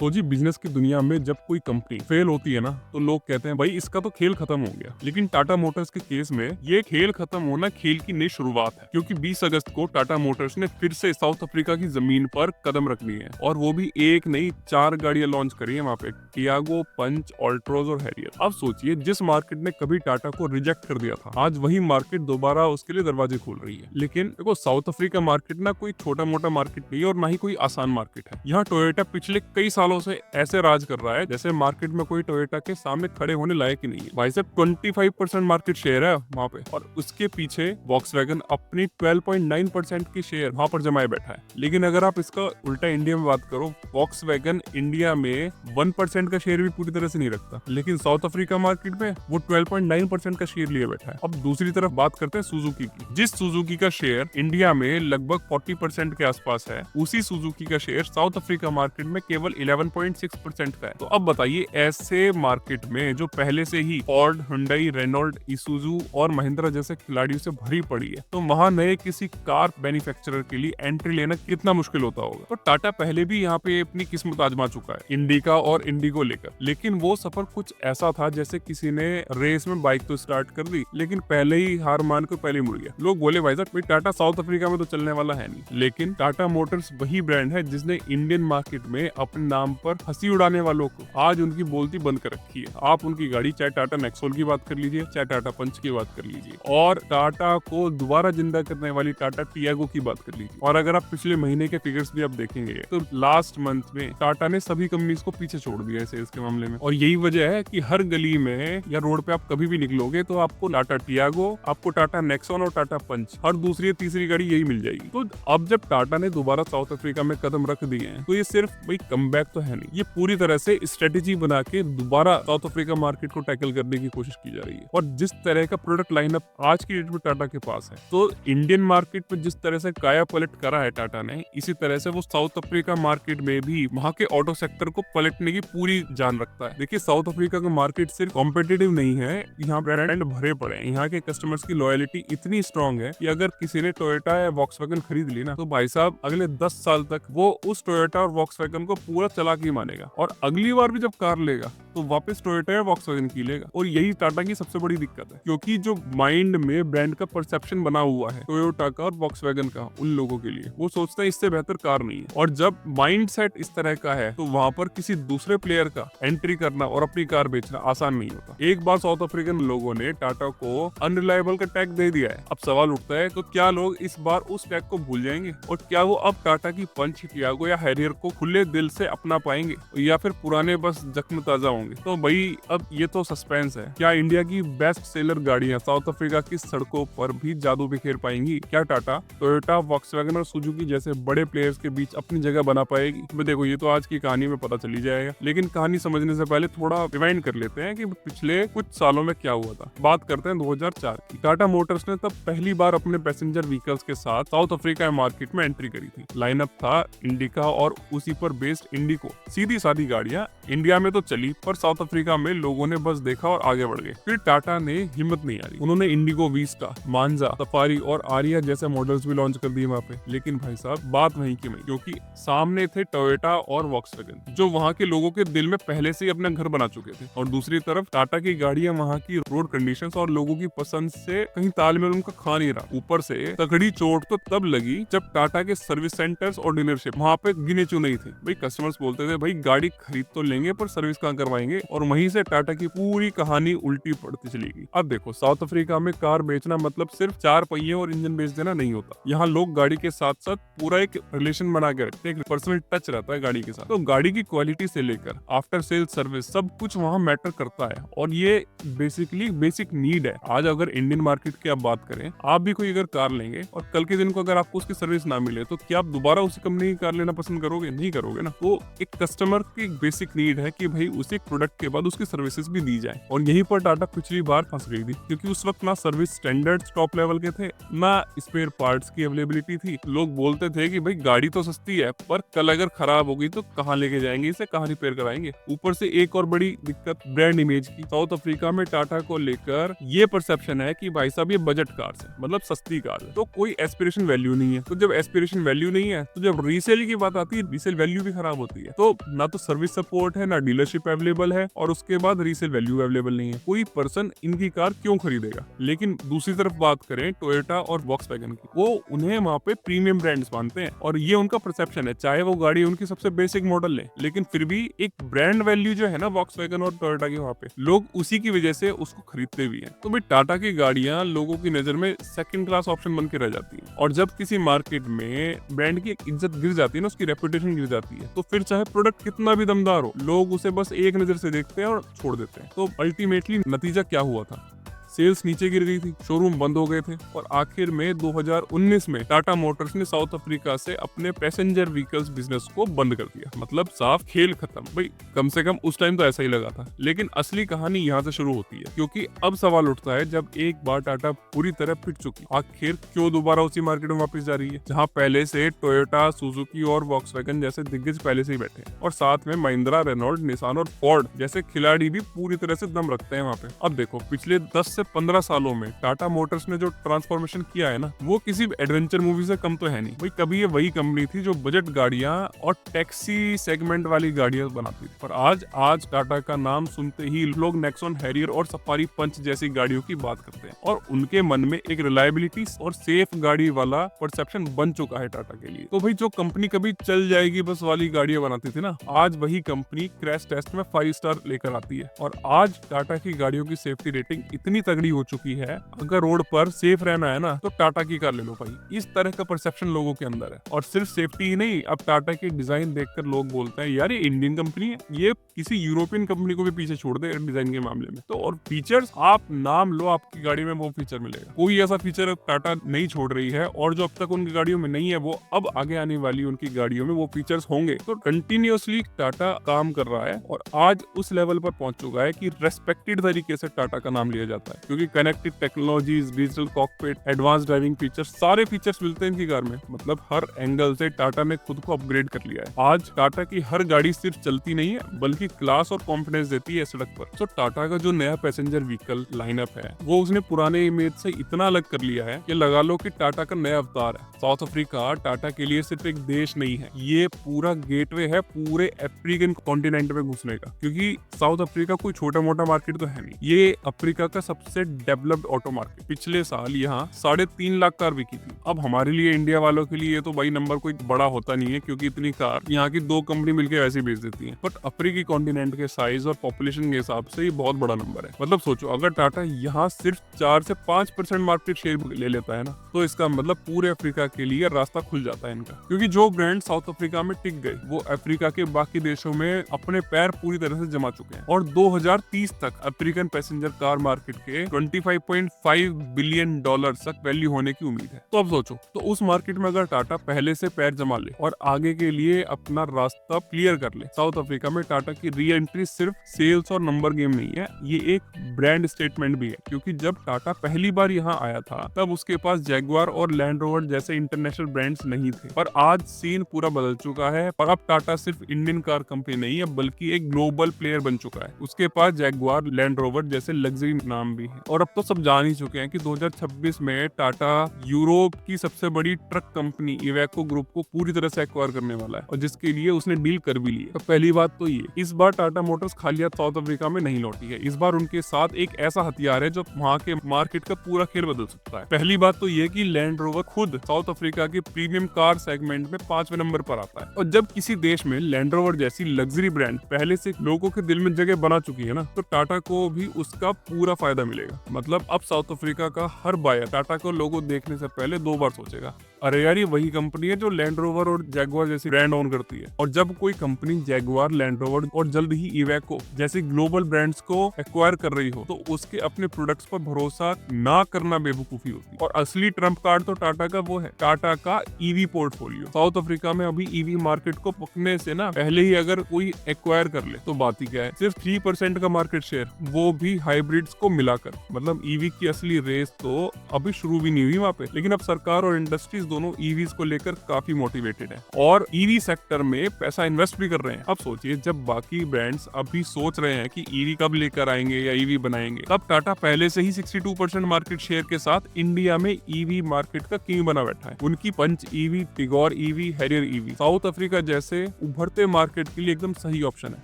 तो जी बिजनेस की दुनिया में जब कोई कंपनी फेल होती है ना तो लोग कहते हैं भाई इसका तो खेल खत्म हो गया। लेकिन टाटा मोटर्स के केस में ये खेल खत्म होना खेल की नई शुरुआत है, क्योंकि 20 अगस्त को टाटा मोटर्स ने फिर से साउथ अफ्रीका की जमीन पर कदम रख लिए हैं और वो भी एक नहीं 4 गाड़ियां लॉन्च करी है वहाँ पे, टियागो, पंच, ऑल्ट्रोज और हैरियर। अब सोचिए जिस मार्केट ने कभी टाटा को रिजेक्ट कर दिया था, आज वही मार्केट दोबारा उसके लिए दरवाजे खोल रही है। लेकिन देखो साउथ अफ्रीका मार्केट ना कोई छोटा मोटा मार्केट नहीं है और ना ही कोई आसान मार्केट है। यहाँ टोयोटा पिछले कई सालों से ऐसे राज कर रहा है जैसे मार्केट में कोई टोयोटा के सामने खड़े होने लायक ही नहीं है। भाई साहब 25% मार्केट शेयर है वहाँ पे, और उसके पीछे वॉक्सवैगन अपनी 12.9% की शेयर वहाँ पर जमाए बैठा है। लेकिन अगर आप इसका उल्टा इंडिया में बात करो, वॉक्सवैगन इंडिया में 1% का शेयर भी पूरी तरह से नहीं रखता, लेकिन साउथ अफ्रीका मार्केट में वो 12.9% का शेयर लिए बैठा है। अब दूसरी तरफ बात करते हैं सुजुकी की। जिस सुजुकी का शेयर इंडिया में लगभग 40% के आसपास है, उसी सुजुकी का शेयर साउथ अफ्रीका मार्केट में केवल 11.6% का है। तो अब बताइए ऐसे मार्केट में जो पहले से ही फोर्ड, हुंडई, रेनॉल्ट, इसूजू और महिंद्रा जैसे खिलाड़ियों से भरी पड़ी है, तो वहां नए किसी कार मैन्युफैक्चरर के लिए एंट्री लेना कितना मुश्किल होता होगा। तो टाटा पहले भी यहाँ पे अपनी किस्मत आजमा चुका है इंडिका और इंडिगो लेकर, लेकिन वो सफर कुछ ऐसा था जैसे किसी ने रेस में बाइक तो स्टार्ट कर दी लेकिन पहले ही हार मान को पहले मुड़ गया। लोग बोले भाई साहब टाटा साउथ अफ्रीका में तो चलने वाला है नहीं, लेकिन टाटा मोटर्स वही ब्रांड है जिसने इंडियन मार्केट में अपने नाम पर हंसी उड़ाने वालों को आज उनकी बोलती बंद कर रखी है। आप उनकी गाड़ी चाहे टाटा नेक्सोन की बात कर लीजिए, चाहे टाटा पंच की बात कर लीजिए, और टाटा को दोबारा जिंदा करने वाली टाटा टियागो की बात कर लीजिए। और अगर आप पिछले महीने के फिगर्स भी आप देखेंगे तो लास्ट मंथ में टाटा ने सभी कंपनीज को पीछे छोड़ दिया है सेल्स के मामले में। और यही वजह है कि हर गली में या रोड पे आप कभी भी निकलोगे तो आपको टाटा टियागो, आपको टाटा नेक्सॉन और टाटा पंच हर दूसरी या तीसरी गाड़ी यही मिल जाएगी। तो अब जब टाटा ने दोबारा साउथ अफ्रीका में कदम रख दिए हैं तो ये सिर्फ भाई कमबैक तो है नहीं, ये पूरी तरह से स्ट्रेटेजी बना के दोबारा साउथ अफ्रीका मार्केट को टैकल करने की कोशिश की जा रही है। और जिस तरह का प्रोडक्ट लाइनअप आज की डेट में टाटा के पास है, तो इंडियन मार्केट में जिस तरह से काया पलट करा है टाटा ने, इसी तरह से वो साउथ अफ्रीका मार्केट में भी वहाँ के ऑटो सेक्टर को पलटने की पूरी जान रखता है। देखिए साउथ अफ्रीका का मार्केट सिर्फ कॉम्पिटिटिव नहीं है, यहाँ ब्रांड भरे पड़े हैं। यहाँ के कस्टमर्स की लॉयलिटी इतनी स्ट्रॉन्ग है कि अगर किसी ने टोयोटा या वॉक्सवैगन खरीद ली ना, तो भाई साहब अगले 10 साल तक वो उस टोयोटा और वॉक्सवैगन को पूरा चला के मानेगा, और अगली बार भी जब कार लेगा तो वापस टोयोटा या वॉक्सवैगन की लेगा। और यही टाटा की सबसे बड़ी दिक्कत है, क्योंकि जो माइंड में ब्रांड का परसेप्शन बना हुआ है टोयोटा का और वॉक्सवैगन का उन लोगों के लिए, वो सोचते हैं इससे बेहतर कार नहीं है। और जब माइंड सेट इस तरह का है तो वहां पर किसी दूसरे प्लेयर का एंट्री करना और अपनी कार बेचना आसान नहीं होता। एक बार साउथ अफ्रीकन लोगों ने टाटा को अनरिलायबल का टैग दे दिया है। अब सवाल उठता है तो क्या लोग इस बार उस टैग को भूल जाएंगे, और क्या वो अब टाटा की पंच, टियागो या हैरियर को खुले दिल से अपना पाएंगे, या फिर पुराने बस जख्म ताजा होंगे। तो भाई अब ये तो सस्पेंस है। क्या इंडिया की बेस्ट सेलर गाड़ियां साउथ अफ्रीका की सड़कों पर भी जादू बिखेर पाएंगी? क्या टाटा, टोयोटा, वॉक्सवैगन और सुजुकी जैसे बड़े प्लेयर्स के बीच अपनी जगह बना पाएगी? देखो ये तो आज की कहानी में पता चली जाएगा, लेकिन कहानी समझने से पहले थोड़ा रिवाइंड कर लेते हैं कि पिछले कुछ सालों में क्या हुआ था। बात करते हैं 2004 की। टाटा मोटर्स ने तब पहली बार अपने पैसेंजर व्हीकल्स के साथ साउथ अफ्रीका मार्केट में एंट्री करी थी। लाइनअप था इंडिका और उसी पर बेस्ड इंडिको। सीधी सादी गाड़ियां इंडिया में तो चली, पर साउथ अफ्रीका में लोगों ने बस देखा और आगे बढ़ गए। फिर टाटा ने हिम्मत नहीं हारी, उन्होंने इंडिगो, वीस्टा, मांजा, सफारी और आरिया जैसे मॉडल्स भी लॉन्च कर दिए वहाँ पे। लेकिन भाई साहब बात वहीं की वहीं, क्योंकि सामने थे टोयोटा और वॉक्सवैगन जो वहाँ के लोगों के दिल में पहले से ही अपना घर बना चुके थे, और दूसरी तरफ टाटा की गाड़ियां वहाँ की रोड कंडीशंस और लोगों की पसंद से कहीं तालमेल उनका खा नहीं रहा। ऊपर से तगड़ी चोट तो तब लगी जब टाटा के सर्विस सेंटर्स और डीलरशिप वहाँ पे गिने चुने ही थे। भाई कस्टमर्स बोलते थे भाई गाड़ी खरीद तो लेंगे पर सर्विस कहाँ करवाएंगे, और वहीं से टाटा की पूरी कहानी उल्टी पड़ती चली गई। अब देखो साउथ अफ्रीका में कार बेचना मतलब सिर्फ 4 पहिए और इंजन बेच देना नहीं होता। यहाँ लोग गाड़ी के साथ साथ पूरा एक रिलेशन बना के रखते हैं, एक पर्सनल टच रहता है गाड़ी के साथ। तो गाड़ी की क्वालिटी से लेकर आफ्टर सेल सर्विस सब कुछ वहाँ मैटर करता है, और ये बेसिकली बेसिक नीड है। आज अगर इंडियन मार्केट की आप बात करें, आप भी कोई अगर कार लेंगे और कल के दिन को अगर आपको उसकी सर्विस ना मिले तो क्या आप दोबारा उसी कंपनी की कार लेना पसंद करोगे? नहीं करोगे ना। तो एक कस्टमर की बेसिक नीड है कि भाई उसे प्रोडक्ट के बाद उसकी सर्विसेज भी दी जाए, और यहीं पर टाटा पिछली बार फंस गई थी, क्योंकि उस वक्त ना सर्विस स्टैंडर्ड्स टॉप लेवल के थे, ना स्पेयर पार्ट्स की अवेलेबिलिटी थी। लोग बोलते थे कि भाई गाड़ी तो सस्ती है, पर कल अगर खराब होगी तो कहाँ लेके जाएंगे इसे, कहाँ रिपेयर कराएंगे। ऊपर से एक और बड़ी दिक्कत ब्रांड इमेज की। साउथ अफ्रीका में टाटा को लेकर ये परसेप्शन है कि भाई साहब ये बजट कार्स है, मतलब सस्ती कार है, तो कोई एस्पिरेशन वैल्यू नहीं है। तो जब एस्पिरेशन वैल्यू नहीं है तो जब रीसेल की बात आती है, रीसेल वैल्यू भी खराब होती है। है। तो ना तो सर्विस सपोर्ट है, ना डीलरशिप अवेलेबल है, और उसके बाद रीसेल वैल्यू अवेलेबल नहीं है। कोई पर्सन इनकी कार क्यों खरीदेगा? लेकिन दूसरी तरफ बात करें टोयोटा और वॉक्सवैगन की, वो उन्हें वहाँ पे प्रीमियम ब्रांड्स मानते हैं और ये उनका परसेप्शन है, चाहे वो गाड़ी उनकी सबसे बेसिक मॉडल ले, लेकिन फिर भी एक ब्रांड वैल्यू जो है ना वॉक्सवैगन और टोयोटा की, वहाँ पे लोग उसी की वजह से उसको खरीदते भी हैं। तो भाई टाटा की गाड़ियां लोगों की नजर में सेकंड क्लास ऑप्शन बन के रह जाती है, और जब किसी मार्केट में ब्रांड की एक इज्जत गिर जाती है ना, उसकी रेपुटेशन गिर जाती है, तो फिर चाहे प्रोडक्ट कितना भी दमदार हो, लोग उसे बस एक नजर से देखते हैं और छोड़ देते हैं। तो अल्टीमेटली नतीजा क्या हुआ था? सेल्स नीचे गिर गई थी, शोरूम बंद हो गए थे, और आखिर में 2019 में टाटा मोटर्स ने साउथ अफ्रीका से अपने पैसेंजर व्हीकल्स बिजनेस को बंद कर दिया। मतलब साफ खेल खत्म। भाई कम से कम उस टाइम तो ऐसा ही लगा था, लेकिन असली कहानी यहाँ से शुरू होती है, क्योंकि अब सवाल उठता है, जब एक बार टाटा पूरी तरह पिट चुकी, आखिर क्यों दोबारा उसी मार्केट में वापस जा रही है, जहाँ पहले से टोयोटा, सुजुकी और वॉक्सवैगन जैसे दिग्गज पहले से ही बैठे हैं, और साथ में महिंद्रा, रेनॉल्ट, निसान और फोर्ड जैसे खिलाड़ी भी पूरी तरह से दम रखते हैं वहाँ पे। अब देखो पिछले 10 से 15 सालों में टाटा मोटर्स ने जो ट्रांसफॉर्मेशन किया है ना, वो किसी एडवेंचर मूवी से कम तो है नहीं। भाई कभी ये वही कंपनी थी जो बजट गाड़ियां और टैक्सी सेगमेंट वाली गाड़ियां बनाती थी, पर आज टाटा का नाम सुनते ही लोग नेक्सॉन, हैरियर और सफारी पंच जैसी गाड़ियों की बात करते हैं, और उनके मन में एक रिलायबिलिटी और सेफ गाड़ी वाला परसेप्शन बन चुका है टाटा के लिए। तो भाई जो कंपनी कभी चल जाएगी बस वाली गाड़ियां बनाती थी ना, आज वही कंपनी क्रैश टेस्ट में 5 स्टार लेकर आती है, और आज टाटा की गाड़ियों की सेफ्टी रेटिंग इतनी तगड़ी हो चुकी है, अगर रोड पर सेफ रहना है ना तो टाटा की कार ले लो भाई। इस तरह का परसेप्शन लोगों के अंदर है, और सिर्फ सेफ्टी ही नहीं, अब टाटा के डिजाइन देखकर लोग बोलते हैं यार ये इंडियन कंपनी है, ये किसी यूरोपियन कंपनी को भी पीछे छोड़ दे डिजाइन के मामले में। तो और फीचर्स आप नाम लो, आपकी गाड़ी में वो फीचर मिलेगा। कोई ऐसा फीचर टाटा नहीं छोड़ रही है, और जो अब तक उनकी गाड़ियों में नहीं है, वो अब आगे आने वाली उनकी गाड़ियों में वो फीचर्स होंगे। तो कंटिन्यूअसली टाटा काम कर रहा है, और आज उस लेवल पर पहुंच चुका है कि रेस्पेक्टेड तरीके से टाटा का नाम लिया जाता है, क्योंकि connected technologies, digital cockpit, advance driving features, सारे फीचर्स मिलते हैं इनकी कार में। मतलब हर एंगल से टाटा ने खुद को अपग्रेड कर लिया है। आज टाटा की हर गाड़ी सिर्फ चलती नहीं है, बल्कि क्लास और कॉन्फिडेंस देती है सड़क पर। तो टाटा का जो नया पैसेंजर व्हीकल लाइनअप है, वो उसने पुराने इमेज से इतना अलग कर लिया है कि लगा लो कि टाटा का नया अवतार है। साउथ अफ्रीका टाटा के लिए सिर्फ एक देश नहीं है, ये पूरा गेटवे है पूरे अफ्रीकन कॉन्टिनेंट में घुसने का, क्योंकि साउथ अफ्रीका कोई छोटा मोटा मार्केट तो है नहीं, ये अफ्रीका का सबसे डेवलप्ड ऑटो मार्केट। पिछले साल यहाँ 3.5 लाख कार बिकी थी। अब हमारे लिए, इंडिया वालों के लिए तो भाई नंबर कोई बड़ा होता नहीं है, क्योंकि इतनी कार यहाँ की 2 कंपनी मिलकर वैसे बेच देती है, बट अफ्रीकी कॉन्टिनेंट के साइज और पॉपुलेशन के हिसाब से ये बहुत बड़ा नंबर है। मतलब सोचो, अगर टाटा यहाँ सिर्फ 4 से 5% मार्केट शेयर ले लेता है ना, तो इसका मतलब पूरे अफ्रीका के लिए रास्ता खुल जाता है इनका, क्योंकि जो ब्रांड साउथ अफ्रीका में टिक गए, वो अफ्रीका के बाकी देशों में अपने पैर पूरी तरह से जमा चुके हैं, और 2030 तक अफ्रीकन पैसेंजर कार मार्केट के $25.5 बिलियन तक वैल्यू होने की उम्मीद है। तो अब सोचो, तो उस मार्केट में अगर टाटा पहले से पैर जमा ले और आगे के लिए अपना रास्ता क्लियर कर ले, साउथ अफ्रीका में टाटा की री एंट्री सिर्फ सेल्स और नंबर गेम नहीं है, ये एक ब्रांड स्टेटमेंट भी है। क्योंकि जब टाटा पहली बार यहाँ आया था, तब उसके पास जैगुआर और लैंड रोवर जैसे इंटरनेशनल ब्रांड्स नहीं थे, पर आज सीन पूरा बदल चुका है, और अब टाटा सिर्फ इंडियन कार कंपनी नहीं है, बल्कि एक ग्लोबल प्लेयर बन चुका है। उसके पास जैगुआर, लैंड रोवर जैसे लग्जरी नाम भी है, और अब तो सब जान ही चुके हैं कि 2026 में टाटा यूरोप की सबसे बड़ी ट्रक कंपनी इवेको ग्रुप को पूरी तरह से एक्वायर करने वाला है, और जिसके लिए उसने डील कर भी ली है। तो पहली बात तो ये, इस बार टाटा मोटर्स खाली हाथ साउथ अफ्रीका में नहीं लौटी है। इस बार उनके साथ एक ऐसा हथियार है जो वहाँ के मार्केट का पूरा खेल बदल सकता है। पहली बात तो ये कि लैंड रोवर खुद साउथ अफ्रीका के प्रीमियम कार सेगमेंट में 5वें नंबर पर आता है, और जब किसी देश में लैंड रोवर जैसी लग्जरी ब्रांड पहले से लोगों के दिल में जगह बना चुकी है ना, तो टाटा को भी उसका पूरा फायदा मिलेगा। मतलब अब साउथ अफ्रीका का हर बायर टाटा को लोगो देखने से पहले 2 बार सोचेगा, अरे यार ये वही कंपनी है जो लैंड रोवर और जैगुआर जैसी ब्रांड ओन करती है। और जब कोई कंपनी जैगुआर, लैंड रोवर और जल्द ही इवेको जैसी ग्लोबल ब्रांड्स को एक्वायर कर रही हो, तो उसके अपने प्रोडक्ट्स पर भरोसा ना करना बेवकूफी होती है। और असली ट्रम्प कार्ड तो टाटा का वो है, टाटा का ईवी पोर्टफोलियो। साउथ अफ्रीका में अभी ईवी मार्केट को पकने से ना पहले ही अगर कोई एक्वायर कर ले तो बात ही क्या है, सिर्फ 3% का मार्केट शेयर, वो भी हाइब्रिड्स को मिलाकर। मतलब ईवी की असली रेस तो अभी शुरू भी नहीं हुई वहाँ पे, लेकिन अब सरकार और इंडस्ट्रीज दोनों ईवीज को लेकर काफी मोटिवेटेड है और ईवी सेक्टर में पैसा इन्वेस्ट भी कर रहे हैं। अब सोचिए, जब बाकी ब्रांड्स अभी सोच रहे हैं कि ईवी कब लेकर आएंगे या ईवी बनाएंगे, तब टाटा पहले से ही 62% मार्केट शेयर के साथ इंडिया में ईवी मार्केट का किंग बना बैठा है। उनकी Punch EV, Tigor EV, Harrier EV South Africa जैसे उभरते मार्केट के लिए एकदम सही ऑप्शन है।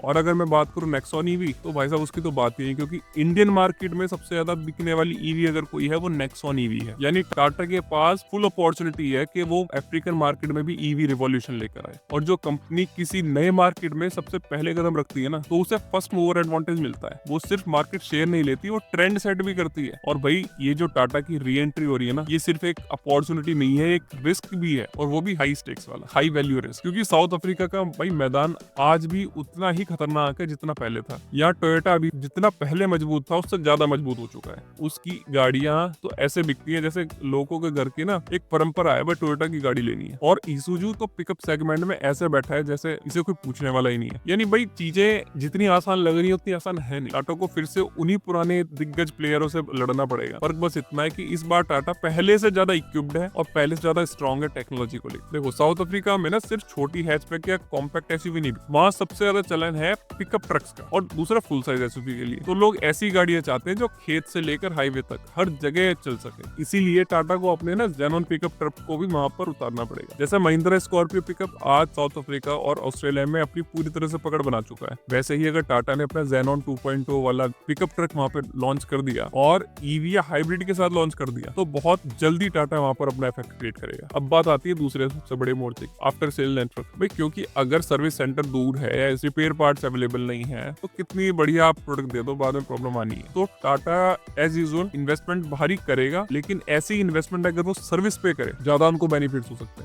और अगर मैं बात करूं नेक्सॉन ईवी, तो भाई साहब उसकी तो बात ही है, क्योंकि इंडियन मार्केट में सबसे ज्यादा बिकने वाली ईवी अगर कोई है वो नेक्सॉन ईवी है। यानी टाटा के पास फुल अपॉर्चुनिटी है कि वो अफ्रीकन मार्केट में भी ईवी रिवॉल्यूशन लेकर आए। और जो कंपनी किसी नए मार्केट में सबसे पहले कदम रखती है ना, तो उसे फर्स्ट मूवर एडवांटेज मिलता है। वो सिर्फ मार्केट शेयर नहीं लेती, वो ट्रेंड सेट भी करती है। और भाई ये जो टाटा की री एंट्री हो रही है ना, ये सिर्फ एक अपॉर्चुनिटी नहीं है, एक रिस्क भी है, और वो भी हाई स्टेक्स वाला, हाई वैल्यू रिस्क। क्योंकि साउथ अफ्रीका का भाई मैदान आज भी उतना ही खतरनाक है जितना पहले था। यहाँ टोयोटा भी जितना पहले मजबूत था उससे ज्यादा मजबूत हो चुका है। उसकी गाड़ियां तो ऐसे बिकती है जैसे लोगों के घर की ना एक परंपरा है, भाई टोयोटा की गाड़ी लेनी है। और ईसुजू तो पिकअप सेगमेंट में ऐसे बैठा है जैसे इसे कोई पूछने वाला ही नहीं है। यानी भाई चीजें जितनी आसान लग रही है उतनी आसान है नहीं। टाटा को फिर से उन्हीं पुराने दिग्गज प्लेयरों से लड़ना पड़ेगा। फर्क बस इतना है कि इस बार टाटा पहले से ज्यादा इक्विप्ड है और पहले से ज्यादा स्ट्रॉन्ग है टेक्नोलॉजी को लेकर। देखो साउथ अफ्रीका में ना सिर्फ छोटी हैचबैक या कॉम्पैक्ट एसयूवी नहीं, वहाँ सबसे ज्यादा चलन है पिकअप ट्रक्स का, और दूसरा फुल साइज एसयूवी के लिए। तो लोग ऐसी गाड़ियां चाहते हैं जो खेत से लेकर हाईवे तक हर जगह चल सके। इसीलिए टाटा को अपने ना जेनॉन पिकअप ट्रक को भी वहां पर उतारना पड़ेगा। जैसे महिंद्रा स्कॉर्पियो पिकअप आज साउथ अफ्रीका और ऑस्ट्रेलिया में अपनी पूरी तरह से पकड़ बना चुका है, वैसे ही अगर टाटा ने अपना जेनॉन 2.0 वाला पिकअप ट्रक वहां पे लॉन्च कर दिया और ईवी या हाइब्रिड के साथ लॉन्च कर दिया, तो बहुत जल्दी टाटा वहां पर अपना इफेक्ट क्रिएट करेगा। अब बात आती है दूसरे सबसे बड़े मोर्चे, आफ्टर सेल नेटवर्क। भाई क्योंकि अगर सर्विस सेंटर दूर है या रिपेयर पार्ट्स अवेलेबल नहीं है, तो कितनी बढ़िया आप प्रोडक्ट दे दो, बाद में प्रॉब्लम आनी है। तो टाटा एज यूजुअल इन्वेस्टमेंट भारी करेगा, लेकिन ऐसी इन्वेस्टमेंट अगर वो सर्विस पे करे, ज्यादा उनको बेनिफिट्स हो सकते हैं।